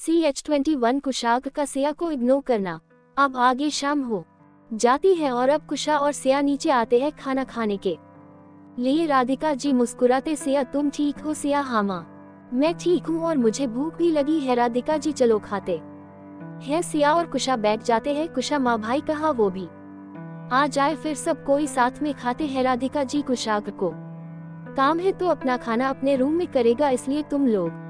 CH21 कुशाग का सिया को ignore करना। अब आगे शाम हो जाती है और अब कुशा और सिया नीचे आते हैं खाना खाने के लिए। राधिका जी मुस्कुराते, सिया तुम ठीक हो? सिया हाँ माँ, मैं ठीक हूँ और मुझे भूख भी लगी है। राधिका जी चलो खाते हैं। सिया और कुशा बैठ जाते हैं। कुशा माँ भाई कहाँ, वो भी आ जाए फिर सब कोई साथ में खाते हैं। राधिका जी कुशाग को काम है तो अपना खाना अपने रूम में करेगा, इसलिए तुम लोग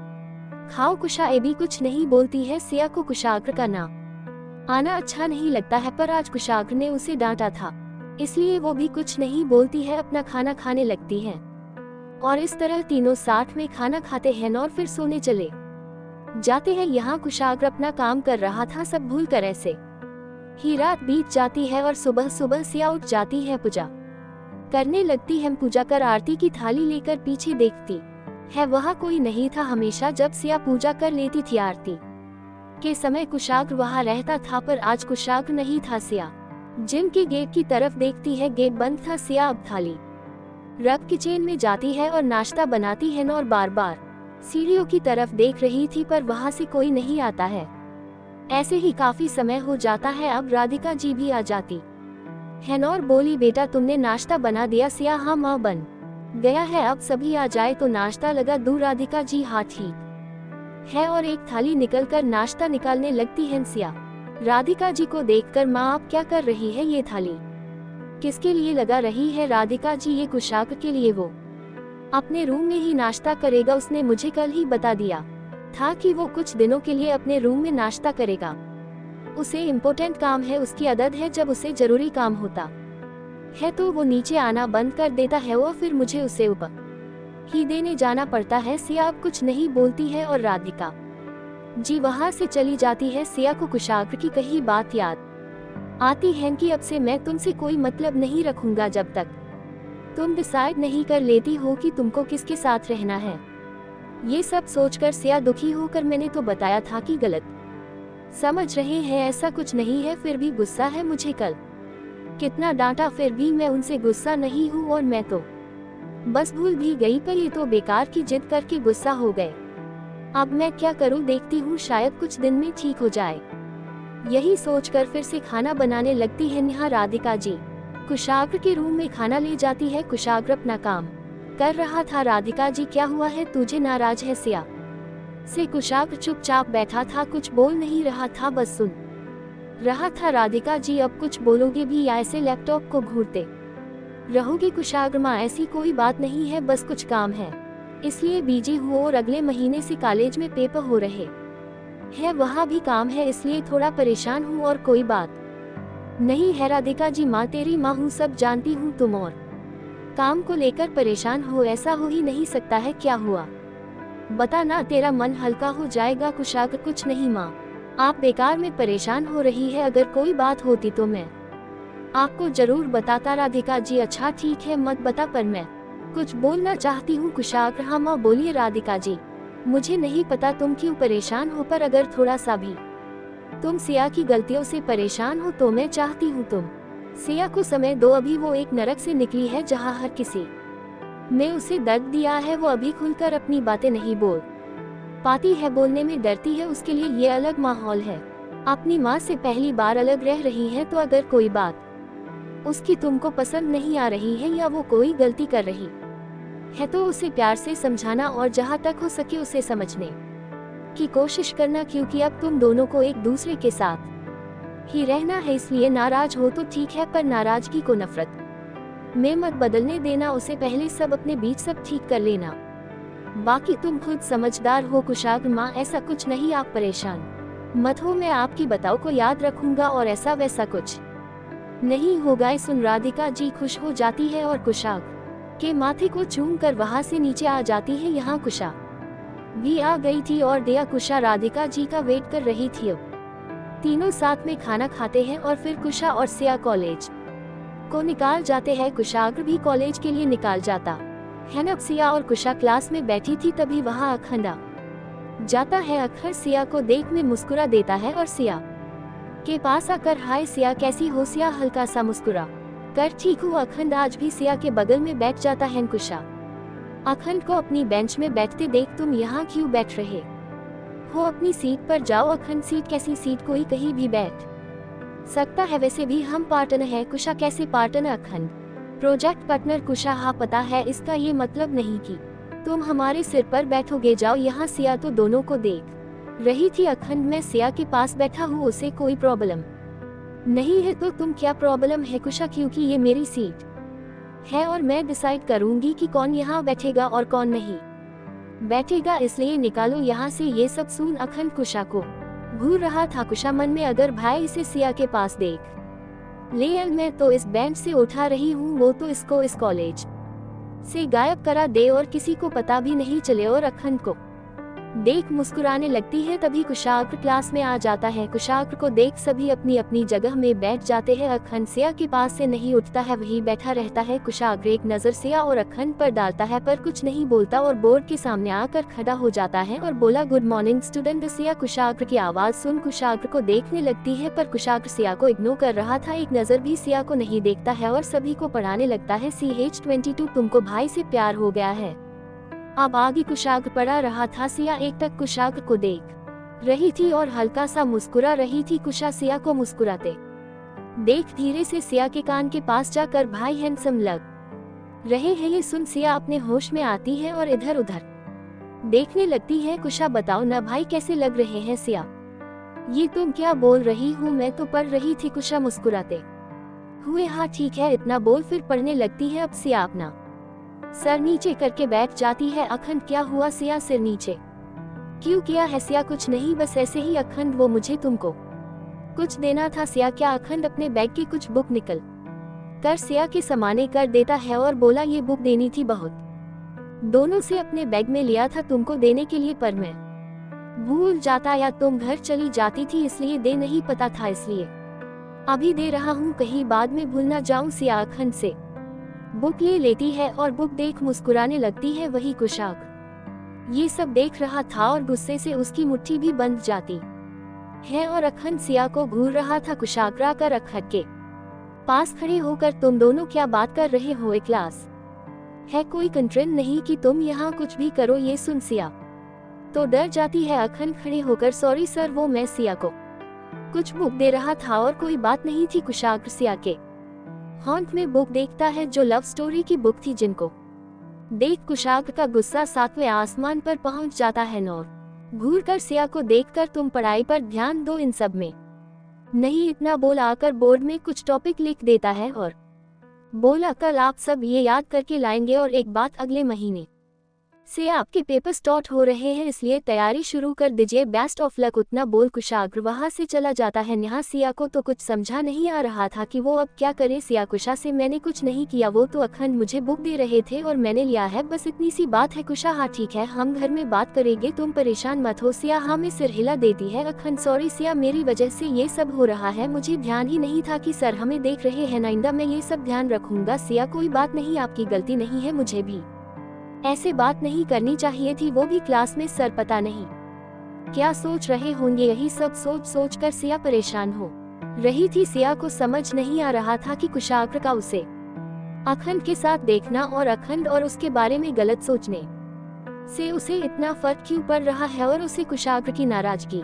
खाओ। कुशा भी कुछ नहीं बोलती है। सिया को कुशाग्र का ना आना अच्छा नहीं लगता है, पर आज कुशाग्र ने उसे डांटा था, इसलिए वो भी कुछ नहीं बोलती है, अपना खाना खाने लगती है। और इस तरह तीनों साथ में खाना खाते हैं और फिर सोने चले जाते हैं। यहाँ कुशाग्र अपना काम कर रहा था, सब भूल कर ऐसे ही रात बीत जाती है और सुबह सुबह सिया उठ जाती है, पूजा करने लगती है। पूजा कर आरती की थाली लेकर पीछे देखती है, वहाँ कोई नहीं था। हमेशा जब सिया पूजा कर लेती थी आरती के समय कुशाग्र वहाँ रहता था, पर आज कुशाग्र नहीं था। सिया जिम के गेट की तरफ देखती है, गेट बंद था। सिया अब थाली रख किचन में जाती है और नाश्ता बनाती है और बार बार सीढ़ियों की तरफ देख रही थी, पर वहाँ से कोई नहीं आता है। ऐसे ही काफी समय हो जाता है। अब राधिका जी भी आ जाती है और बोली, बेटा तुमने नाश्ता बना दिया? सिया हाँ माँ, बन गया है, अब सभी आ जाए तो नाश्ता लगा दूं। राधिका जी हाँ ठीक है, और एक थाली निकलकर नाश्ता निकालने लगती है। सिया राधिका जी को देखकर, माँ आप क्या कर रही है? ये थाली किसके लिए लगा रही है? राधिका जी ये कुशाग्र के लिए, वो अपने रूम में ही नाश्ता करेगा। उसने मुझे कल ही बता दिया था कि वो कुछ दिनों के लिए अपने रूम में नाश्ता करेगा। उसे इम्पोर्टेंट काम है, उसकी आदत है जब उसे जरूरी काम होता है तो वो नीचे आना बंद कर देता है और फिर मुझे उसे ऊपर ही देने जाना पड़ता है। सिया अब कुछ नहीं बोलती है और राधिका जी वहाँ से चली जाती है। सिया को कुशाग्र की कही बात याद आती है कि अब से मैं तुमसे कोई मतलब नहीं रखूंगा जब तक तुम डिसाइड नहीं कर लेती हो कि तुमको किसके साथ रहना है। ये सब सोचकर सिया दुखी होकर, मैंने तो बताया था कि गलत समझ रहे हैं, ऐसा कुछ नहीं है, फिर भी गुस्सा है मुझे। कल कितना डांटा, फिर भी मैं उनसे गुस्सा नहीं हूँ और मैं तो बस भूल भी गई, पर ये तो बेकार की जिद करके गुस्सा हो गए। अब मैं क्या करूँ, देखती हूँ शायद कुछ दिन में ठीक हो जाए। यही सोचकर फिर से खाना बनाने लगती है। यहाँ राधिका जी कुशाग्र के रूम में खाना ले जाती है। कुशाग्र अपना काम कर रहा था। राधिका जी क्या हुआ है, तुझे नाराज है? सिया से कुशाग्र चुपचाप बैठा था, कुछ बोल नहीं रहा था, बस सुन रहा था। राधिका जी अब कुछ बोलोगे भी या ऐसे लैपटॉप को घूरते रहोगे? कुशाग्र माँ ऐसी कोई बात नहीं है, बस कुछ काम है इसलिए बिजी हूँ और अगले महीने से कॉलेज में पेपर हो रहे हैं, वहाँ भी काम है इसलिए थोड़ा परेशान हूँ, और कोई बात नहीं है। राधिका जी माँ तेरी माँ हूँ, सब जानती हूँ, तुम और काम को लेकर परेशान हो, ऐसा हो ही नहीं सकता है। क्या हुआ बता ना, तेरा मन हल्का हो जाएगा। कुशाग्र कुछ नहीं माँ, आप बेकार में परेशान हो रही है, अगर कोई बात होती तो मैं आपको जरूर बताता। राधिका जी अच्छा ठीक है मत बता, पर मैं कुछ बोलना चाहती हूँ। कुशाग्र हाँ माँ बोलिए। राधिका जी मुझे नहीं पता तुम क्यों परेशान हो, पर अगर थोड़ा सा भी तुम सिया की गलतियों से परेशान हो तो मैं चाहती हूँ तुम सिया को समय दो। अभी वो एक नरक से निकली है जहाँ हर किसी ने उसे दर्द दिया है, वो अभी खुलकर अपनी बातें नहीं बोल पाती है, बोलने में डरती है, उसके लिए ये अलग माहौल है। अपनी माँ से पहली बार अलग रह रही है, तो अगर कोई बात उसकी तुमको पसंद नहीं आ रही है या वो कोई गलती कर रही है तो उसे प्यार से समझाना और जहाँ तक हो सके उसे समझने की कोशिश करना, क्योंकि अब तुम दोनों को एक दूसरे के साथ ही रहना है। इसलिए नाराज हो तो ठीक है, पर नाराजगी को नफरत में मत बदलने देना, उसे पहले सब अपने बीच सब ठीक कर लेना, बाकी तुम खुद समझदार हो। कुशाग्र माँ ऐसा कुछ नहीं, आप परेशान मत हो, मैं आपकी बताओ को याद रखूंगा और ऐसा वैसा कुछ नहीं होगा। सुन राधिका जी खुश हो जाती है और कुशाग्र के माथे को चूम कर वहाँ से नीचे आ जाती है। यहाँ कुशा भी आ गई थी और दया कुशा राधिका जी का वेट कर रही थी। अब तीनों साथ में खाना खाते हैं और फिर कुशा और सिया कॉलेज को निकाल जाते हैं। कुशाग्र भी कॉलेज के लिए निकाल जाता है। अब सिया और कुशा क्लास में बैठी थी, तभी वहाँ अखंड आ जाता है। अखर सिया को देख में मुस्कुरा देता है और सिया के पास आकर, हाय सिया कैसी हो? सिया हल्का सा मुस्कुरा कर ठीक हूँ। अखंड आज भी सिया के बगल में बैठ जाता है। कुशा अखंड को अपनी बेंच में बैठते देख, तुम यहाँ क्यों बैठ रहे हो अपनी सीट पर जाओ। अखंड, सीट कैसी सीट, कोई कहीं भी बैठ सकता है, वैसे भी हम पार्टनर है। कुशा, कैसे पार्टनर? अखंड, प्रोजेक्ट पार्टनर। कुशा, हाँ पता है, इसका ये मतलब नहीं कि तुम हमारे सिर पर बैठोगे। जाओ यहाँ। सिया तो दोनों को देख रही थी। अखंड, मैं सिया के पास बैठा हूँ, उसे कोई प्रॉब्लम नहीं है। तो तुम क्या प्रॉब्लम है? कुशा, क्योंकि ये मेरी सीट है और मैं डिसाइड करूंगी कि कौन यहाँ बैठेगा और कौन नहीं बैठेगा, इसलिए निकालो यहाँ से। ये सब सुन अखंड कुशा को घूर रहा था। कुशा मन में, अगर भाई इसे सिया के पास देख ले, मैं तो इस बेंच से उठा रही हूँ, वो तो इसको इस कॉलेज से गायब करा दे और किसी को पता भी नहीं चले। और अखंड को देख मुस्कुराने लगती है। तभी कुशाग्र क्लास में आ जाता है। कुशाग्र को देख सभी अपनी अपनी जगह में बैठ जाते हैं। अखंड सिया के पास से नहीं उठता है, वही बैठा रहता है। कुशाग्र एक नजर सिया और अखंड पर डालता है पर कुछ नहीं बोलता और बोर्ड के सामने आकर खड़ा हो जाता है और बोला, गुड मॉर्निंग स्टूडेंट। सिया कुशाग्र की आवाज सुन कुशाग्र को देखने लगती है, पर कुशाग्र सिया को इग्नोर कर रहा था। एक नजर भी सिया को नहीं देखता है और सभी को पढ़ाने लगता है। CH22, तुमको भाई से प्यार हो गया है। अब आगे कुशाग्र पढ़ा रहा था। सिया एक टक कुशाग्र को देख रही थी और हल्का सा मुस्कुरा रही थी। कुशा सिया को मुस्कुराते देख धीरे से सिया के कान के पास जाकर, भाई हैंडसम लग रहे हैं। ये सुन सिया अपने होश में आती है और इधर उधर देखने लगती है। कुशा, बताओ ना भाई, कैसे लग रहे हैं? सिया, ये तुम क्या बोल रही हूँ, मैं तो पढ़ रही थी। कुशा मुस्कुराते हुए, हाँ ठीक है, इतना बोल। फिर पढ़ने लगती है। अब सिया अपना सर नीचे करके बैठ जाती है। अखंड, क्या हुआ? सिया सिर नीचे क्यों किया है? सिया, कुछ नहीं, बस ऐसे ही। अखंड, वो मुझे तुमको कुछ देना था। सिया, क्या? अखंड अपने बैग की कुछ बुक निकल कर सिया के सामने कर देता है और बोला, ये बुक देनी थी, बहुत दोनों से अपने बैग में लिया था तुमको देने के लिए, पर मैं भूल जाता या तुम घर चली जाती थी, इसलिए दे नहीं पता था, इसलिए अभी दे रहा हूँ, कहीं बाद में भूल ना जाऊं। सिया अखंड से बुक ले लेती है और बुक देख मुस्कुराने लगती है। वही कुशाग्र ये सब देख रहा था और गुस्से से उसकी मुट्ठी भी बंध जाती है और अखंड सिया को घूर रहा था। कुशाग्र आकर अखंड के पास खड़े होकर, तुम दोनों क्या बात कर रहे हो? एक क्लास है, कोई कंट्रेन नहीं कि तुम यहाँ कुछ भी करो। ये सुन सिया तो डर जाती है। अखंड खड़े होकर, सॉरी सर, वो मैं सिया को कुछ बुक दे रहा था और कोई बात नहीं थी। कुशाग्र सिया के हॉन्ट में बुक देखता है जो लव स्टोरी की बुक थी, जिनको देख कुशाग्र का गुस्सा 7वें आसमान पर पहुंच जाता है। नौर घूर कर सिया को देखकर, तुम पढ़ाई पर ध्यान दो, इन सब में नहीं। इतना बोल आकर बोर्ड में कुछ टॉपिक लिख देता है और बोला, कल आप सब ये याद करके लाएंगे। और एक बात, अगले महीने से आपके पेपर स्टार्ट हो रहे हैं, इसलिए तैयारी शुरू कर दीजिए। Best of luck. उतना बोल कुशाग्र वहां से चला जाता है। यहाँ सिया को तो कुछ समझा नहीं आ रहा था कि वो अब क्या करे। सिया, कुशा से मैंने कुछ नहीं किया, वो तो अखंड मुझे बुक दे रहे थे और मैंने लिया है, बस इतनी सी बात है। कुशा, हाँ ठीक है, हम घर में बात करेंगे, तुम परेशान मत हो। सिया हाँ में सिर हिला देती है। अखंड, सॉरी सिया, मेरी वजह से ये सब हो रहा है, मुझे ध्यान ही नहीं था कि सर हमें देख रहे हैं। आइंदा मैं ये सब ध्यान रखूंगा। सिया, कोई बात नहीं, आपकी गलती नहीं है, मुझे भी ऐसे बात नहीं करनी चाहिए थी, वो भी क्लास में। सर पता नहीं क्या सोच रहे होंगे। यही सब सोच सोच कर सिया परेशान हो रही थी। सिया को समझ नहीं आ रहा था कि कुशाग्र का उसे अखंड के साथ देखना और अखंड और उसके बारे में गलत सोचने से उसे इतना फर्क क्यों पड़ रहा है और उसे कुशाग्र की नाराजगी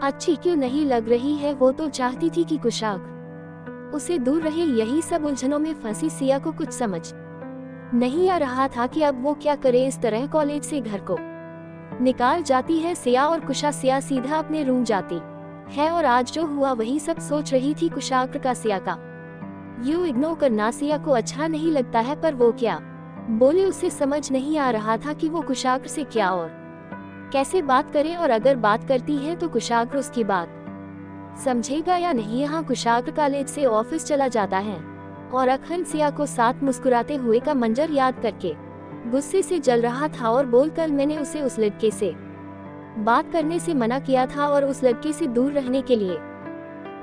अच्छी क्यों नहीं लग रही है। वो तो चाहती थी कि कुशाग्र उसे दूर रहे। यही सब उलझनों में फंसी सिया को कुछ समझ नहीं आ रहा था कि अब वो क्या करे। इस तरह कॉलेज से घर को निकाल जाती है सिया और कुशा। सिया सीधा अपने रूम जाती है और आज जो हुआ वही सब सोच रही थी। कुशाग्र का सिया का यूं इग्नोर करना सिया को अच्छा नहीं लगता है, पर वो क्या बोले उसे समझ नहीं आ रहा था कि वो कुशाग्र से क्या और कैसे बात करे, और अगर बात करती है तो कुशाग्र उसकी बात समझेगा या नहीं। यहाँ कुशाग्र कॉलेज से ऑफिस चला जाता है और अखंड सिया को साथ मुस्कुराते हुए का मंजर याद करके गुस्से से जल रहा था और बोल, कल मैंने उसे उस लड़के से बात करने से मना किया था और उस लड़के से दूर रहने के लिए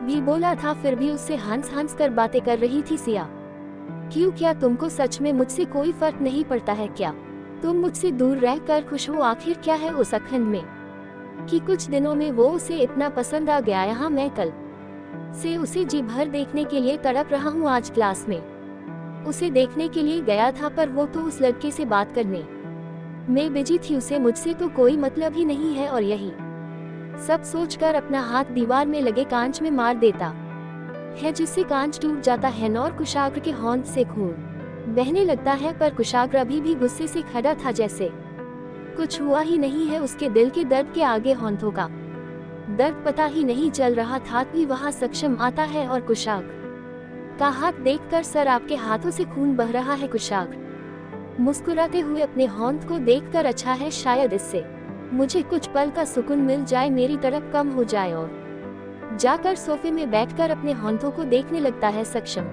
भी बोला था, फिर भी उससे हंस हंस कर बातें कर रही थी सिया। क्यों, क्या तुमको सच में मुझसे कोई फर्क नहीं पड़ता है क्या? तुम मुझसे दूर रह कर खुश हो? आखिर क्या है उस अखंड में कि कुछ दिनों में वो उसे इतना पसंद आ गया। यहाँ मैं कल से उसे जी भर देखने के लिए तड़प रहा हूँ। आज क्लास में उसे देखने के लिए गया था, पर वो तो उस लड़के से बात करने में बिजी थी। उसे मुझसे तो कोई मतलब ही नहीं है और यही सब सोचकर अपना हाथ दीवार में लगे कांच में मार देता है, जिससे कांच टूट जाता है और कुशाग्र के होंठ से खून बहने लगता है। पर कुशाग्र अभी भी गुस्से से खड़ा था, जैसे कुछ हुआ ही नहीं है। उसके दिल के दर्द के आगे होंठों का दर्द पता ही नहीं चल रहा था कि वहाँ सक्षम आता है और कुशाग्र का हाथ देखकर, सर आपके हाथों से खून बह रहा है। कुशाग्र मुस्कुराते हुए अपने होंठ को देखकर, अच्छा है, शायद इससे मुझे कुछ पल का सुकून मिल जाए, मेरी तरफ कम हो जाए। और जाकर सोफे में बैठकर अपने होंठों को देखने लगता है। सक्षम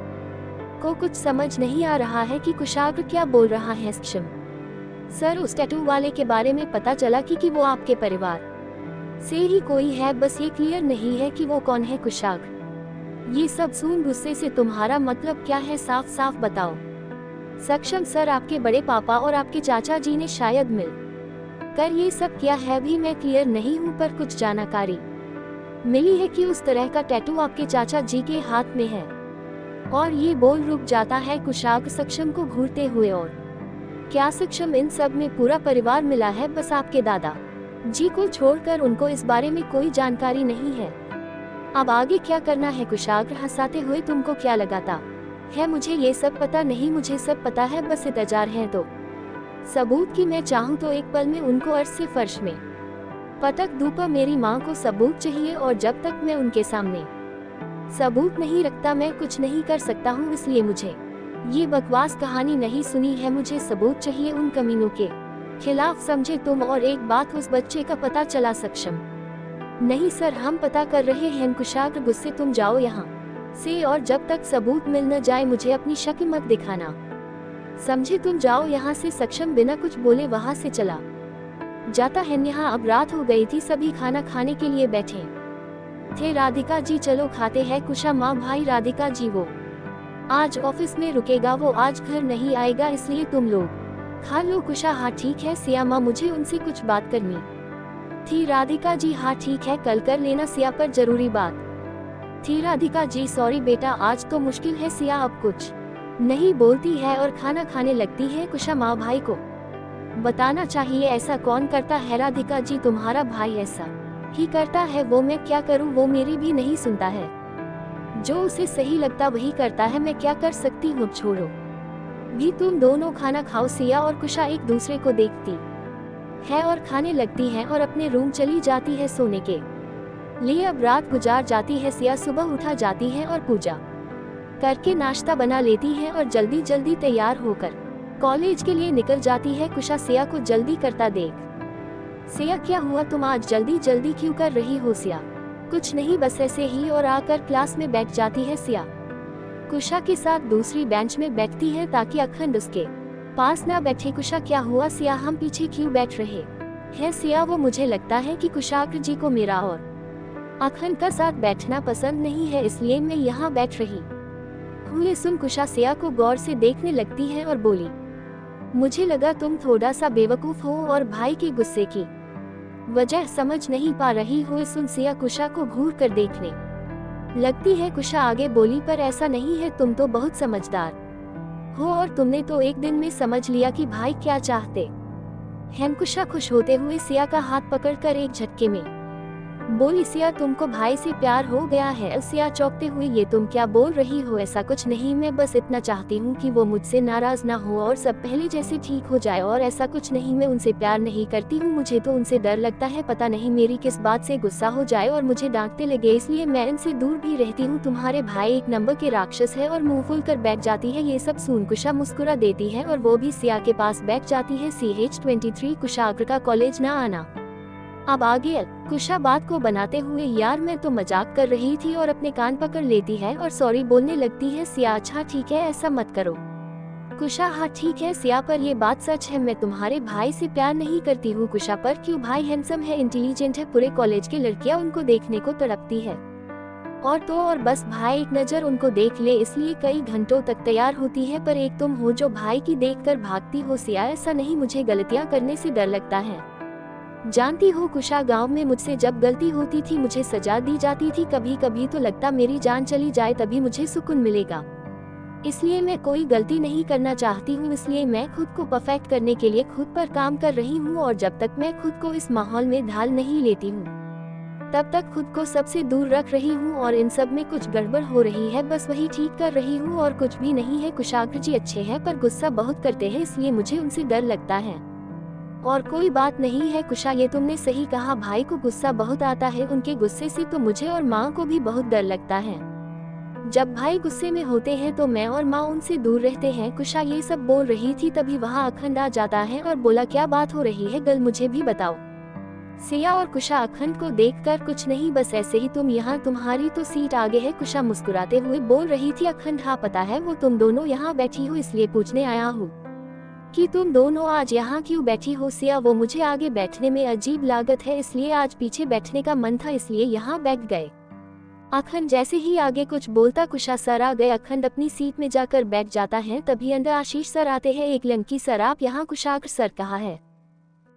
को कुछ समझ नहीं आ रहा है कि कुशाग्र क्या बोल रहा है। सक्षम सर, उस टैटू वाले के बारे में पता चला कि वो आपके परिवार से ही कोई है, बस ये क्लियर नहीं है कि वो कौन है। कुशाग्र ये सब सुन गुस्से से, तुम्हारा मतलब क्या है, साफ साफ बताओ। सक्षम सर, आपके बड़े पापा और आपके चाचा जी ने शायद मिल कर ये सब किया है, भी मैं क्लियर नहीं हूँ, पर कुछ जानकारी मिली है कि उस तरह का टैटू आपके चाचा जी के हाथ में है। और ये बोल रुक जाता है कुशाग्र सक्षम को घूरते हुए। और क्या सक्षम, इन सब में पूरा परिवार मिला है, बस आपके दादा जी को छोड़कर उनको इस बारे में कोई जानकारी नहीं है। अब आगे क्या करना है? कुशाग्र हंसाते हुए, तुमको क्या लगाता है मुझे ये सब पता नहीं? मुझे सब पता है, बस इंतजार है तो सबूत की। मैं चाहूँ तो एक पल में उनको अर्श से फर्श में पटक दूं, पर मेरी माँ को सबूत चाहिए, और जब तक मैं उनके सामने सबूत नहीं रखता मैं कुछ नहीं कर सकता हूँ। इसलिए मुझे ये बकवास कहानी नहीं सुनी है, मुझे सबूत चाहिए उन कमीनों के खिलाफ, समझे तुम? और एक बात, उस बच्चे का पता चला? सक्षम नहीं सर, हम पता कर रहे हैं। कुशाग्र गुस्से, तुम जाओ यहाँ से, और जब तक सबूत मिल न जाए मुझे अपनी शक्ल मत दिखाना, समझे? तुम जाओ यहाँ से। सक्षम बिना कुछ बोले वहाँ से चला जाता है। यहाँ अब रात हो गई थी, सभी खाना खाने के लिए बैठे थे। राधिका जी, चलो खाते हैं। कुशा माँ, भाई राधिका जी, वो आज ऑफिस में रुकेगा, वो आज घर नहीं आएगा, इसलिए तुम लोग खा लो। कुशा, हाँ ठीक है। सिया माँ, मुझे उनसे कुछ बात करनी थी। राधिका जी, हाँ ठीक है, कल कर लेना, सिया पर जरूरी बात थी। राधिका जी, सॉरी बेटा, आज तो मुश्किल है। सिया अब कुछ नहीं बोलती है और खाना खाने लगती है। कुशा माँ, भाई को बताना चाहिए, ऐसा कौन करता है? राधिका जी, तुम्हारा भाई ऐसा ही करता है। वो मैं क्या करूं, वो मेरी भी नहीं सुनता है, जो उसे सही लगता वही करता है, मैं क्या कर सकती हूँ? छोड़ो भी, तुम दोनों खाना खाओ। सिया और कुशा एक दूसरे को देखती है और खाने लगती है और अपने रूम चली जाती है सोने के लिए। अब रात गुजार जाती है। सिया सुबह उठा जाती है और पूजा करके नाश्ता बना लेती है और जल्दी जल्दी तैयार होकर कॉलेज के लिए निकल जाती है। कुशा सिया को जल्दी करता देख, सिया क्या हुआ, तुम आज जल्दी जल्दी क्यों कर रही हो? सिया, कुछ नहीं, बस ऐसे ही, और आकर क्लास में बैठ जाती है। सिया कुशा के साथ दूसरी बेंच में बैठती है ताकि अखंड उसके पास ना बैठे। कुशा, क्या हुआ? सिया, हम पीछे क्यों बैठ रहे हैं? सिया, वो मुझे लगता है कि कुशाग्र जी को मेरा और अखंड का साथ बैठना पसंद नहीं है, इसलिए मैं यहाँ बैठ रही हूँ। सुन कुशा सिया को गौर से देखने लगती है और बोली, मुझे लगा तुम थोड़ा सा बेवकूफ हो और भाई के गुस्से की वजह समझ नहीं पा रही हो। सुन सिया कुशा को घूर कर देखने लगती है। कुशा आगे बोली, पर ऐसा नहीं है, तुम तो बहुत समझदार हो और तुमने तो एक दिन में समझ लिया कि भाई क्या चाहते हैं। कुशा खुश होते हुए सिया का हाथ पकड़कर एक झटके में बोली, सिया, तुमको भाई से प्यार हो गया है? सिया चौंकते हुए, ये तुम क्या बोल रही हो? ऐसा कुछ नहीं, मैं बस इतना चाहती हूँ कि वो मुझसे नाराज ना हो और सब पहले जैसे ठीक हो जाए। और ऐसा कुछ नहीं, मैं उनसे प्यार नहीं करती हूँ, मुझे तो उनसे डर लगता है, पता नहीं मेरी किस बात से गुस्सा हो जाए और मुझे डांटने लगे, इसलिए मैं इनसे दूर भी रहती हूँ। तुम्हारे भाई एक नंबर के राक्षस है। और मुंह फुल कर बैठ जाती है। ये सब सुन कुशा मुस्कुरा देती है और वो भी सिया के पास बैठ जाती है। CH23 कुशाग्र का कॉलेज ना आना। अब आगे कुशा बात को बनाते हुए, यार मैं तो मजाक कर रही थी, और अपने कान पकड़ लेती है और सॉरी बोलने लगती है। सिया, अच्छा ठीक है, ऐसा मत करो। कुशा, हाँ ठीक है सिया, पर ये बात सच है, मैं तुम्हारे भाई से प्यार नहीं करती हूँ। कुशा, पर क्यों? भाई हैंडसम है, इंटेलिजेंट है, पूरे कॉलेज की लड़कियाँ उनको देखने को तड़पती है। और तो और बस भाई एक नजर उनको देख ले इसलिए कई घंटों तक तैयार होती है, पर एक तुम हो जो भाई की देखकर भागती हो। सिया, ऐसा नहीं, मुझे गलतियाँ करने से डर लगता है। जानती हो कुशा, गांव में मुझसे जब गलती होती थी मुझे सजा दी जाती थी, कभी कभी तो लगता मेरी जान चली जाए तभी मुझे सुकून मिलेगा। इसलिए मैं कोई गलती नहीं करना चाहती हूँ, इसलिए मैं खुद को परफेक्ट करने के लिए खुद पर काम कर रही हूँ, और जब तक मैं खुद को इस माहौल में ढाल नहीं लेती हूँ तब तक खुद को सबसे दूर रख रही हूँ और इन सब में कुछ गड़बड़ हो रही है, बस वही ठीक कर रही हूँ और कुछ भी नहीं है। कुशाग्र जी अच्छे हैं पर गुस्सा बहुत करते हैं, इसलिए मुझे उनसे डर लगता है। और कोई बात नहीं है कुशा, ये तुमने सही कहा, भाई को गुस्सा बहुत आता है, उनके गुस्से से तो मुझे और माँ को भी बहुत डर लगता है। जब भाई गुस्से में होते हैं तो मैं और माँ उनसे दूर रहते हैं। कुशा ये सब बोल रही थी तभी वहाँ अखंड आ जाता है और बोला क्या बात हो रही है, गल मुझे भी बताओ। सिया और कुशा अखंड को देखकर कुछ नहीं, बस ऐसे ही तुम यहाँ, तुम्हारी तो सीट आगे है। कुशा मुस्कुराते हुए बोल रही थी। अखंड हाँ पता है, वो तुम दोनों यहाँ बैठी हो इसलिए पूछने आया हूँ कि तुम दोनों आज यहाँ क्यों बैठी हो। सिया वो मुझे आगे बैठने में अजीब लागत है इसलिए आज पीछे बैठने का मन था इसलिए यहाँ बैठ गए। अखंड जैसे ही आगे कुछ बोलता कुशा सर आ गए। अखंड अपनी सीट में जाकर बैठ जाता है, तभी अंदर आशीष सर आते हैं। एक लंकी सर आप यहाँ, कुशाग्र सर कहा है।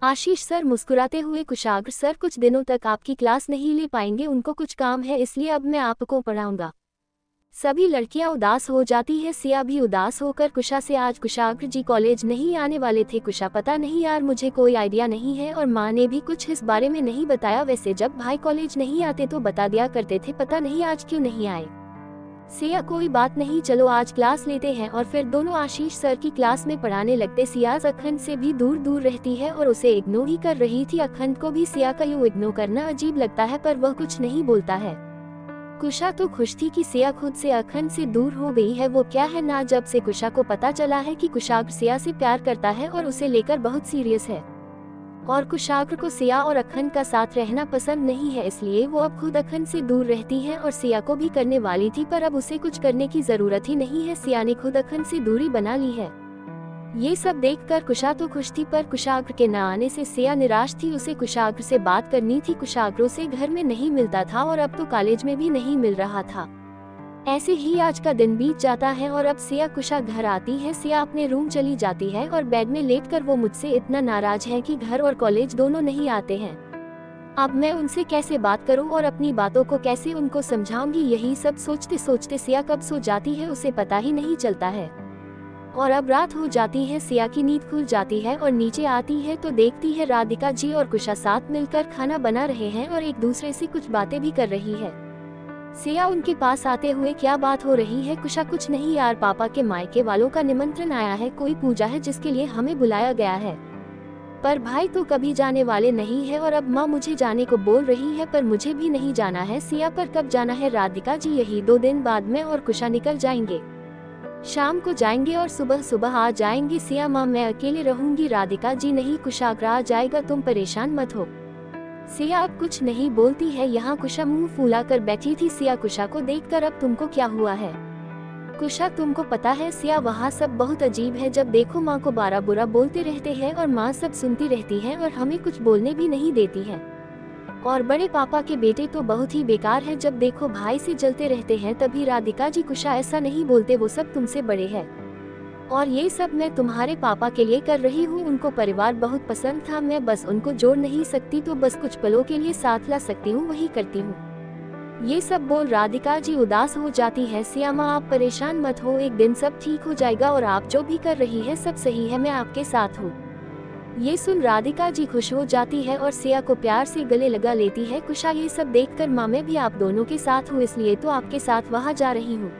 आशीष सर मुस्कुराते हुए, कुशाग्र सर कुछ दिनों तक आपकी क्लास नहीं ले पाएंगे, उनको कुछ काम है इसलिए अब मैं आपको पढ़ाऊंगा। सभी लड़कियां उदास हो जाती है। सिया भी उदास होकर कुशा से आज कुशाग्र जी कॉलेज नहीं आने वाले थे। कुशा पता नहीं यार, मुझे कोई आइडिया नहीं है और माँ ने भी कुछ इस बारे में नहीं बताया। वैसे जब भाई कॉलेज नहीं आते तो बता दिया करते थे, पता नहीं आज क्यों नहीं आए। सिया कोई बात नहीं, चलो आज क्लास लेते हैं। और फिर दोनों आशीष सर की क्लास में पढ़ाने लगते। सिया अखंड से भी दूर दूर रहती है और उसे इग्नोर ही कर रही थी। अखंड को भी सिया का यूं इग्नोर करना अजीब लगता है पर वह कुछ नहीं बोलता है। कुशा तो खुश थी कि सिया खुद से अखंड से दूर हो गई है। वो क्या है ना, जब से कुशा को पता चला है कि कुशाग्र सिया से प्यार करता है और उसे लेकर बहुत सीरियस है और कुशाग्र को सिया और अखंड का साथ रहना पसंद नहीं है, इसलिए वो अब खुद अखंड से दूर रहती है और सिया को भी करने वाली थी पर अब उसे कुछ करने की जरूरत ही नहीं है। सिया ने खुद अखंड से दूरी बना ली है। ये सब देखकर कुशा तो खुश थी पर कुशाग्र के न आने से सिया निराश थी। उसे कुशाग्र से बात करनी थी। कुशाग्र उसे घर में नहीं मिलता था और अब तो कॉलेज में भी नहीं मिल रहा था। ऐसे ही आज का दिन बीत जाता है और अब सिया कुशा घर आती है। सिया अपने रूम चली जाती है और बेड में लेटकर वो मुझसे इतना नाराज है कि घर और कॉलेज दोनों नहीं आते हैं। अब मैं उनसे कैसे बात करूं और अपनी बातों को कैसे उनको समझाऊंगी, यही सब सोचते सोचते सिया कब सो जाती है उसे पता ही नहीं चलता है। और अब रात हो जाती है। सिया की नींद खुल जाती है और नीचे आती है तो देखती है राधिका जी और कुशा साथ मिलकर खाना बना रहे हैं और एक दूसरे से कुछ बातें भी कर रही है। सिया उनके पास आते हुए क्या बात हो रही है। कुशा कुछ नहीं यार, पापा के मायके वालों का निमंत्रण आया है, कोई पूजा है जिसके लिए हमें बुलाया गया है, पर भाई तो कभी जाने वाले नहीं है और अब माँ मुझे जाने को बोल रही है पर मुझे भी नहीं जाना है। सिया पर कब जाना है राधिका जी, यही 2 दिन बाद में और कुशा निकल जाएंगे, शाम को जाएंगे और सुबह सुबह आ जाएंगे। सिया माँ मैं अकेले रहूंगी। राधिका जी नहीं, कुशाग्र आ जाएगा, तुम परेशान मत हो। सिया अब कुछ नहीं बोलती है। यहाँ कुशा मुंह फुलाकर बैठी थी। सिया कुशा को देखकर अब तुमको क्या हुआ है। कुशा तुमको पता है सिया वहाँ सब बहुत अजीब है, जब देखो माँ को बारा बुरा बोलते रहते हैं और माँ सब सुनती रहती है और हमें कुछ बोलने भी नहीं देती है। और बड़े पापा के बेटे तो बहुत ही बेकार है, जब देखो भाई से जलते रहते हैं। तभी राधिका जी कुशा ऐसा नहीं बोलते, वो सब तुमसे बड़े हैं और ये सब मैं तुम्हारे पापा के लिए कर रही हूँ। उनको परिवार बहुत पसंद था, मैं बस उनको जोड़ नहीं सकती तो बस कुछ पलों के लिए साथ ला सकती हूँ, वही करती हूँ। ये सब बोल राधिका जी उदास हो जाती है। सिया माँ आप परेशान मत हो, एक दिन सब ठीक हो जाएगा और आप जो भी कर रही है सब सही है, मैं आपके साथ हूँ। ये सुन राधिका जी खुश हो जाती है और सिया को प्यार से गले लगा लेती है। कुशा ये सब देखकर माँ मैं भी आप दोनों के साथ हूँ इसलिए तो आपके साथ वहाँ जा रही हूँ।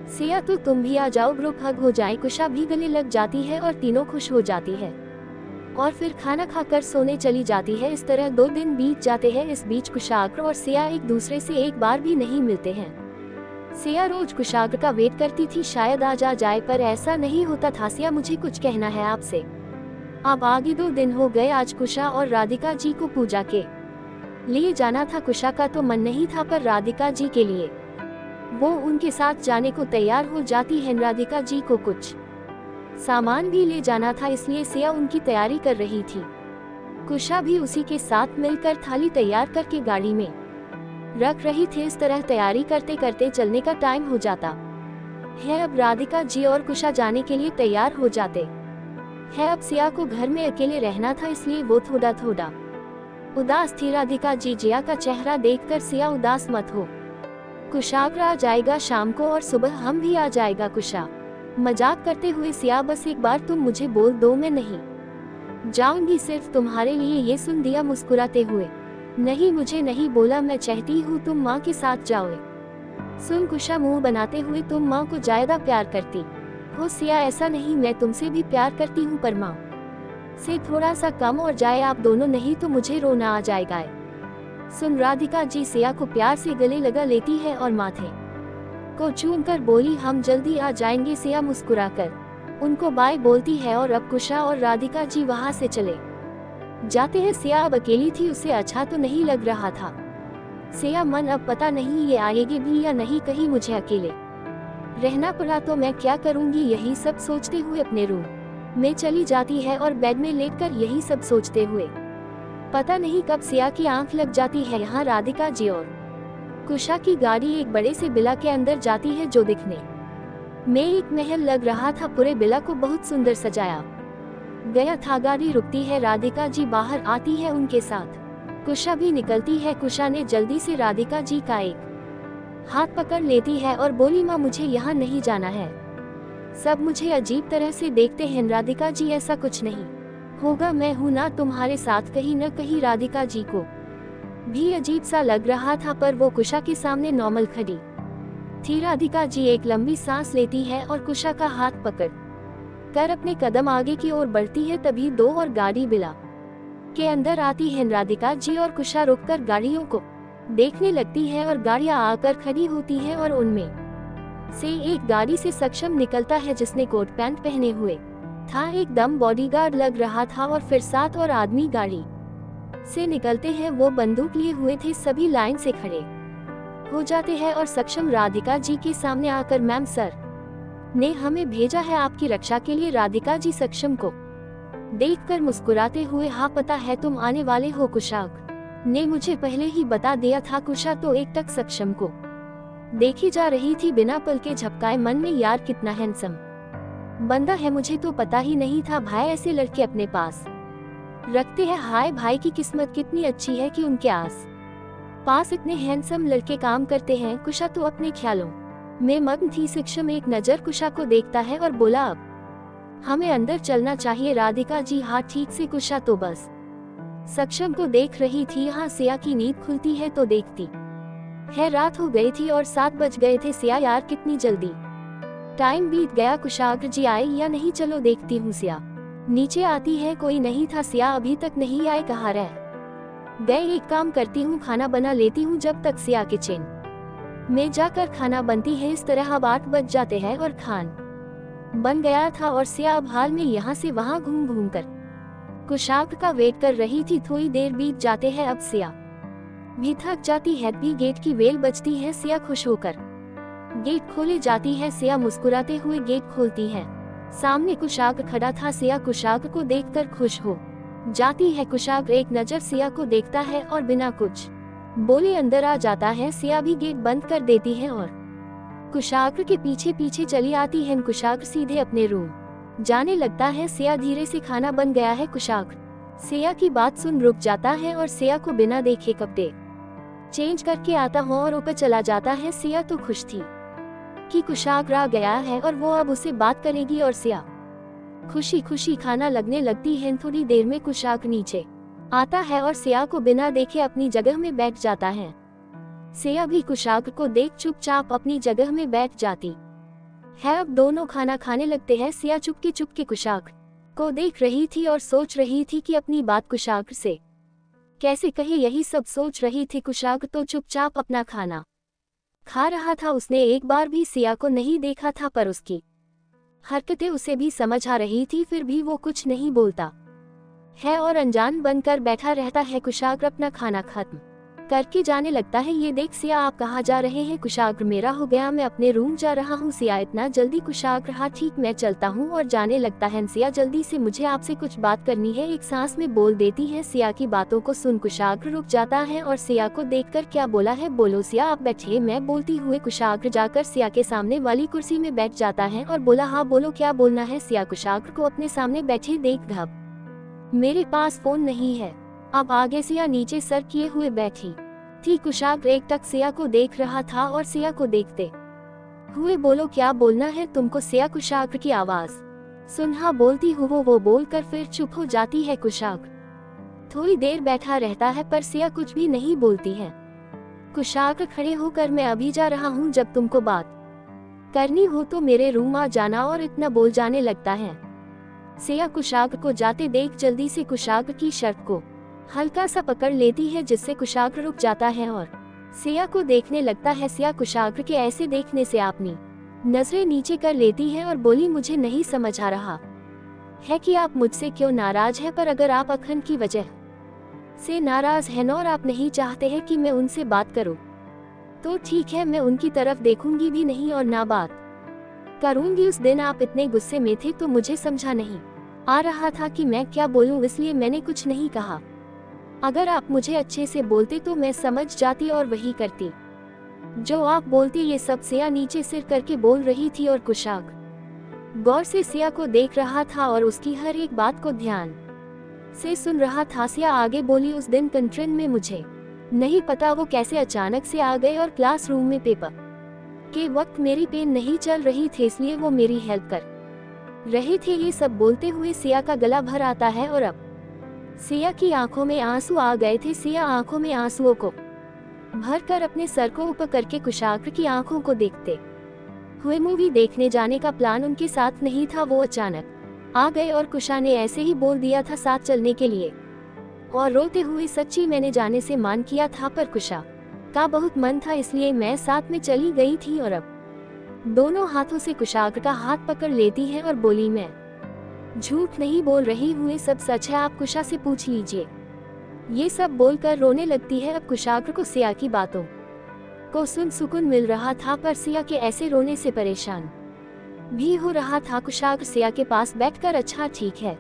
सिया तो तुम भी आ जाओ, ग्रुप हग हो जाए। कुशा भी गले लग जाती है और तीनों खुश हो जाती है और फिर खाना खाकर सोने चली जाती है। इस तरह 2 दिन बीत जाते हैं। इस बीच कुशाग्र और सिया एक दूसरे से एक बार भी नहीं मिलते हैं। सिया रोज कुशाग्र का वेट करती थी, शायद आज आ जाए, पर ऐसा नहीं होता था। सिया मुझे कुछ कहना है आपसे। अब आगे 2 दिन हो गए। आज कुशा और राधिका जी को पूजा के लिए जाना था। कुशा का तो मन नहीं था पर राधिका जी के लिए वो उनके साथ जाने को तैयार हो जाती है। राधिका जी को कुछ सामान भी ले जाना था इसलिए सिया उनकी तैयारी कर रही थी। कुशा भी उसी के साथ मिलकर थाली तैयार करके गाड़ी में रख रही थी। इस तरह तैयारी करते करते चलने का टाइम हो जाता है। अब राधिका जी और कुशा जाने के लिए तैयार हो जाते है। अब सिया को घर में अकेले रहना था इसलिए वो थोड़ा थोड़ा उदास थी। राधिका जी जिया का चेहरा देखकर सिया उदास मत हो, कुशाग्र आ जाएगा शाम को और सुबह हम भी आ जाएगा। कुशा मजाक करते हुए सिया बस एक बार तुम मुझे बोल दो, मैं नहीं जाऊंगी सिर्फ तुम्हारे लिए। ये सुन दिया मुस्कुराते हुए। नहीं, मुझे नहीं बोला, मैं चाहती हूँ तुम माँ के साथ जाओ। सुन कुशा मुंह बनाते हुए, तुम माँ को ज्यादा प्यार करती हो सिया। ऐसा नहीं, मैं तुमसे भी प्यार करती हूँ पर माँ से थोड़ा सा कम, और जाए आप दोनों, नहीं तो मुझे रोना आ जाएगा। सुन राधिका जी सिया को प्यार से गले लगा लेती है और माथे को चूम कर बोली, हम जल्दी आ जाएंगे। सिया मुस्कुराकर उनको बाय बोलती है और अब कुशा और राधिका जी वहां से चले जाते हैं। सिया अब अकेली थी, उसे अच्छा तो नहीं लग रहा था। सिया मन, अब पता नहीं ये आएगी भी या नहीं, कहीं मुझे अकेले रहना पड़ा तो मैं क्या करूंगी। यही सब सोचते हुए अपने रूम में चली जाती है और बेड में लेटकर यही सब सोचते हुए पता नहीं कब सिया की आंख लग जाती है। यहाँ राधिका जी और कुशा की गाड़ी एक बड़े से बिला के अंदर जाती है जो दिखने में एक महल लग रहा था। पूरे बिला को बहुत सुंदर सजाया गया था। गाड़ी रुकती है, राधिका जी बाहर आती है, उनके साथ कुशा भी निकलती है। कुशा ने जल्दी से राधिका जी का एक हाथ पकड़ लेती है और बोली, माँ मुझे यहाँ नहीं जाना है, सब मुझे अजीब तरह से देखते हैं। राधिका जी ऐसा कुछ नहीं होगा, मैं हूं ना तुम्हारे साथ। कहीं न कहीं राधिका जी को भी अजीब सा लग रहा था, पर वो कुशा के सामने नॉर्मल खड़ी थी। राधिका जी एक लंबी सांस लेती है और कुशा का हाथ पकड़ कर अपने कदम आगे की ओर बढ़ती है। तभी दो और गाड़ी बिला के अंदर आती है। राधिका जी और कुशा रुककर गाड़ियों को देखने लगती है और गाड़ियां आकर खड़ी होती हैं और उनमें से एक गाड़ी से सक्षम निकलता है जिसने कोट पैंट पहने हुए था, एकदम बॉडीगार्ड लग रहा था। और फिर 7 और आदमी गाड़ी से निकलते हैं, वो बंदूक लिए हुए थे। सभी लाइन से खड़े हो जाते हैं और सक्षम राधिका जी के सामने आकर, मैम सर ने हमें भेजा है आपकी रक्षा के लिए। राधिका जी सक्षम को देखकर मुस्कुराते हुए, हाँ पता है तुम आने वाले हो, कुशाक ने मुझे पहले ही बता दिया था। कुशा तो एकटक सक्षम को देखी जा रही थी बिना पल के झपकाए, मन में यार कितना हैंडसम बंदा है, मुझे तो पता ही नहीं था भाई ऐसे लड़के अपने पास रखते हैं। हाय भाई की किस्मत कितनी अच्छी है कि उनके आस पास इतने हैंडसम लड़के काम करते हैं। कुशा तो अपने ख्यालों में मग्न थी। सक्षम एक नजर कुशा को देखता है और बोला, अब हमें अंदर चलना चाहिए। राधिका जी, हाँ ठीक से। कुशा तो बस सक्षम को देख रही थी। यहाँ सिया की नींद खुलती है तो देखती है रात हो गई थी और 7 बज गए थे। सिया, यार कितनी जल्दी टाइम बीत गया, कुशाग्र जी आए या नहीं, चलो देखती हूँ। सिया नीचे आती है, कोई नहीं था। सिया अभी तक नहीं आए, कहाँ रह गए, एक काम करती हूँ खाना बना लेती हूँ। जब तक सिया किचन में जाकर खाना बनती है। इस तरह अब 8 बज जाते हैं और खान बन गया था और सिया अब हाल में यहाँ से वहाँ घूम घूम कर कुशाग्र का वेट कर रही थी। थोड़ी देर बीत जाते हैं, अब सिया भी थक जाती है। भी गेट की बेल बजती है। सिया खुश होकर गेट खोले जाती है। सिया मुस्कुराते हुए गेट खोलती है। सामने कुशाग्र खड़ा था। सिया कुशाग्र को देखकर खुश हो जाती है। कुशाग्र एक नजर सिया को देखता है और बिना कुछ बोले अंदर आ जाता है। सिया भी गेट बंद कर देती है और कुशाग्र के पीछे पीछे चली आती है। कुशाग्र सीधे अपने रूम जाने लगता है। सिया धीरे से, खाना बन गया है। कुशाग्र सिया की बात सुन रुक जाता है और सिया को बिना देखे कपड़े चेंज करके आता हूँ और ऊपर चला जाता है। सिया तो खुश थी कि कुशाग्र आ गया है और वो अब उसे बात करेगी और सिया खुशी खुशी खाना लगने लगती है। थोड़ी देर में कुशाग्र नीचे आता है और सिया को बिना देखे अपनी जगह में बैठ जाता है। सिया भी कुशाग्र को देख चुपचाप अपनी जगह में बैठ जाती है। अब दोनों खाना खाने लगते हैं। सिया चुपके चुपके कुशाग्र को देख रही थी और सोच रही थी कि अपनी बात कुशाग्र से कैसे कहे, यही सब सोच रही थी। कुशाग्र तो चुपचाप अपना खाना खा रहा था। उसने एक बार भी सिया को नहीं देखा था, पर उसकी हरकतें उसे भी समझ आ रही थी। फिर भी वो कुछ नहीं बोलता है और अनजान बनकर बैठा रहता है। कुशाग्र अपना खाना खत्म करके जाने लगता है। ये देख सिया, आप कहाँ जा रहे हैं? कुशाग्र, मेरा हो गया, मैं अपने रूम जा रहा हूँ। सिया, इतना जल्दी? कुशाग्र, हाँ ठीक, मैं चलता हूँ, और जाने लगता है। सिया, जल्दी से, मुझे आपसे कुछ बात करनी है, एक सांस में बोल देती है। सिया की बातों को सुन कुशाग्र रुक जाता है और सिया को देखकर, क्या बोला है? बोलो सिया, आप बैठिए, मैं बोलती हुए कुशाग्र जाकर सिया के सामने वाली कुर्सी में बैठ जाता है और बोला, हाँ बोलो, क्या बोलना है? सिया कुशाग्र को अपने सामने बैठे देख घब, मेरे पास फोन नहीं है। अब आगे सिया नीचे सर किए हुए बैठी थी। कुशाग्र एकटक सिया को देख रहा था और सिया को देखते हुए, बोलो क्या बोलना है तुमको? सिया कुशाग्र की आवाज सुन, हाँ बोलती हूँ, वो बोलकर फिर चुप हो जाती है। कुशाग्र थोड़ी देर बैठा रहता है पर सिया कुछ भी नहीं बोलती है। कुशाग्र खड़े होकर मैं अभी जा रहा हूँ, जब तुमको बात करनी हो तो मेरे रूम आ जाना, और इतना बोल जाने लगता है। सिया कुशाग्र को जाते देख जल्दी से कुशाग्र की शर्ट को हल्का सा पकड़ लेती है, जिससे कुशाग्र रुक जाता है और सिया को देखने लगता है। सिया कुशाग्र के ऐसे देखने से अपनी नजरें नीचे कर लेती है और बोली, मुझे नहीं समझ आ रहा है कि आप मुझसे क्यों नाराज हैं, पर अगर आप अखंड की वजह से नाराज हैं और आप नहीं चाहते हैं कि मैं उनसे बात करूं, तो ठीक है, मैं उनकी तरफ देखूंगी भी नहीं और ना बात करूंगी। उस दिन आप इतने गुस्से में थे तो मुझे समझा नहीं आ रहा था कि मैं क्या बोलूं, इसलिए मैंने कुछ नहीं कहा। अगर आप मुझे अच्छे से बोलते तो मैं समझ जाती और वही करती जो आप बोलती। ये सब सिया नीचे सिर करके बोल रही थी और कुशाग्र गौर से सिया को देख रहा था और उसकी हर एक बात को ध्यान से सुन रहा था। सिया आगे बोली, उस दिन कंट्रेन में मुझे नहीं पता वो कैसे अचानक से आ गए और क्लासरूम में पेपर के वक्त मेरी पेन नहीं चल रही थी, इसलिए वो मेरी हेल्प कर रहे थे। ये सब बोलते हुए सिया का गला भर आता है और अब सिया की आंखों में आंसू आ गए थे। सिया आंखों में आंसुओं को भरकर अपने सर को ऊपर करके कुशाग्र की आंखों को देखते हुए मूवी देखने जाने का प्लान उनके साथ नहीं था। वो अचानक आ गए और कुशा ने ऐसे ही बोल दिया था साथ चलने के लिए, और रोते हुए, सच्ची मैंने जाने से मान किया था पर कुशा का बहुत मन था, इसलिए मैं साथ में चली गई थी। और अब दोनों हाथों से कुशाग्र का हाथ पकड़ लेती है और बोली, मैं झूठ नहीं बोल रही हूँ, ये सब सच है, आप कुशा से पूछ लीजिए। ये सब बोलकर रोने लगती है। अब कुशाग्र को सिया की बातों को सुन सुकून मिल रहा था, पर सिया के ऐसे रोने से परेशान भी हो रहा था। कुशाग्र सिया के पास बैठकर, अच्छा ठीक है,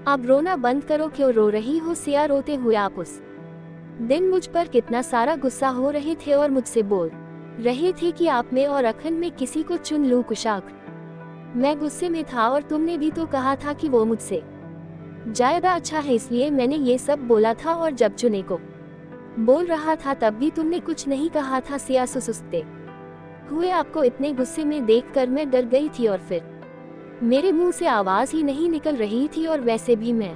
अब रोना बंद करो, क्यों रो रही हो सिया रोते हुए? आप उस दिन मुझ पर कितना सारा गुस्सा हो रहे थे और मुझसे बोल रहे थे कि आप में और अखंड में किसी को चुन लूं। कुशाग्र, मैं गुस्से में था और तुमने भी तो कहा था कि वो मुझसे ज्यादा अच्छा है, इसलिए मैंने ये सब बोला था, और जब चुने को बोल रहा था तब भी तुमने कुछ नहीं कहा था। सिया सुसुकते हुए, आपको इतने गुस्से में देखकर मैं डर गई थी और फिर मेरे मुंह से आवाज ही नहीं निकल रही थी, और वैसे भी मैं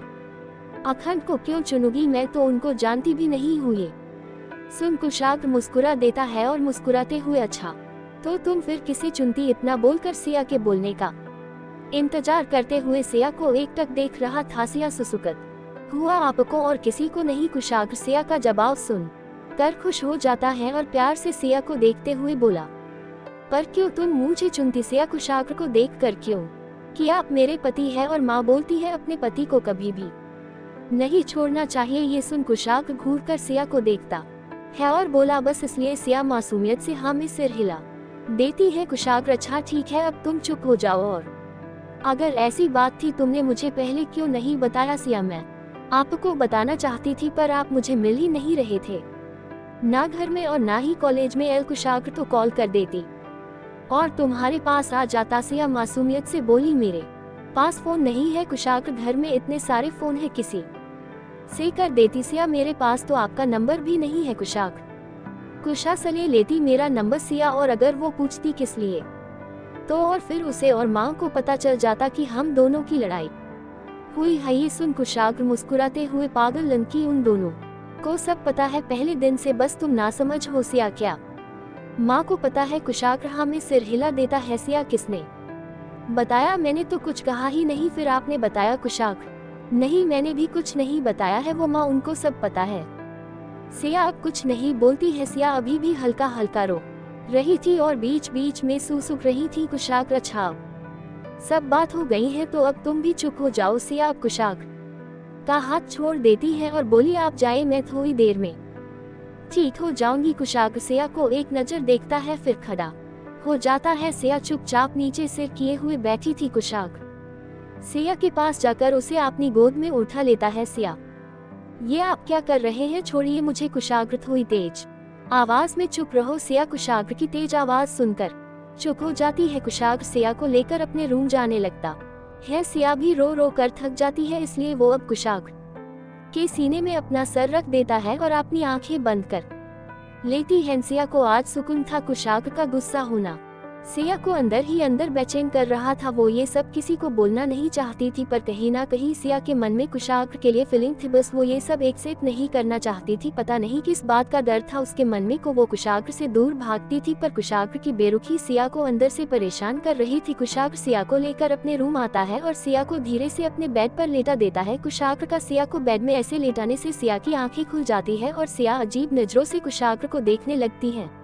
अखंड को क्यों चुनूंगी, मैं तो उनको जानती भी नहीं हूँ। ये सुन कुशाग्र मुस्कुरा देता है और मुस्कुराते हुए, अच्छा तो तुम फिर किसे चुनती? इतना बोलकर सिया के बोलने का इंतजार करते हुए सिया को एकटक देख रहा था। सिया सुसुकत हुआ, आपको और किसी को नहीं? कुशाग्र सिया का जवाब सुन कर खुश हो जाता है और प्यार से सिया को देखते हुए बोला, पर क्यों तुम मुझे चुनती? सिया कुशाग्र को देख कर, क्यों कि आप मेरे पति है, और माँ बोलती है अपने पति को कभी भी नहीं छोड़ना चाहिए। ये सुन कुशाग्र घूर कर सिया को देखता है और बोला, बस इसलिए? सिया मासूमियत से हाँ में सिर हिला देती है। कुशाग्र, अच्छा ठीक है, अब तुम चुप हो जाओ, और अगर ऐसी बात थी तुमने मुझे पहले क्यों नहीं बताया? सिया, मैं आपको बताना चाहती थी पर आप मुझे मिल ही नहीं रहे थे, ना घर में और ना ही कॉलेज में। एल कुशाग्र तो कॉल कर देती और तुम्हारे पास आ जाता। सिया मासूमियत से बोली, मेरे पास फोन नहीं है। कुशाग्र, घर में इतने सारे फोन है, किसी से कर देती। सिया, मेरे पास तो आपका नंबर भी नहीं है। कुशाग्र, कुशा से ले लेती मेरा नंबर। सिया, और अगर वो पूछती किस लिए तो, और फिर उसे और माँ को पता चल जाता कि हम दोनों की लड़ाई हुई है। ये सुन कुशाग्र मुस्कुराते हुए, पागल लड़की, उन दोनों को सब पता है पहले दिन से, बस तुम ना समझ हो। सिया, क्या माँ को पता है? कुशाग्र हमें सिर हिला देता है। सिया, किसने बताया? मैंने तो कुछ कहा ही नहीं। फिर आपने बताया? कुशाग्र, नहीं मैंने भी कुछ नहीं बताया है, वो माँ उनको सब पता है। सिया अब कुछ नहीं बोलती है। सिया अभी भी हल्का हल्का रो रही थी और बीच बीच में सुसुक रही थी। कुशाग्र, अच्छा सब बात हो गई है तो अब तुम भी चुप हो जाओ। सिया अब कुशाग्र का हाथ छोड़ देती है और बोली, आप जाए, मैं थोड़ी देर में ठीक हो जाऊंगी। कुशाग्र सिया को एक नजर देखता है फिर खड़ा हो जाता है। सिया चुपचाप नीचे सिर किए हुए बैठी थी। कुशाग्र सिया के पास जाकर उसे अपनी गोद में उठा लेता है। सिया, ये आप क्या कर रहे हैं? छोड़िए मुझे। कुशाग्र थोड़ी तेज आवाज में, चुप रहो। सिया कुशाग्र की तेज आवाज सुनकर चुप हो जाती है। कुशाग्र सिया को लेकर अपने रूम जाने लगता है। सिया भी रो रो कर थक जाती है, इसलिए वो अब कुशाग्र के सीने में अपना सर रख देता है और अपनी आंखें बंद कर लेती है। सिया को आज सुकून था। कुशाग्र का गुस्सा होना सिया को अंदर ही अंदर बेचैन कर रहा था। वो ये सब किसी को बोलना नहीं चाहती थी, पर कहीं ना कहीं सिया के मन में कुशाग्र के लिए फीलिंग थी। बस वो ये सब एक्सेप्ट नहीं करना चाहती थी। पता नहीं किस बात का डर था उसके मन में को वो कुशाग्र से दूर भागती थी, पर कुशाग्र की बेरुखी सिया को अंदर से परेशान कर रही थी। कुशाग्र सिया को लेकर अपने रूम आता है और सिया को धीरे से अपने बेड पर लेटा देता है। कुशाग्र का सिया को बेड में ऐसे लेटाने से सिया की आंखें खुल जाती है और सिया अजीब नजरों से कुशाग्र को देखने लगती है।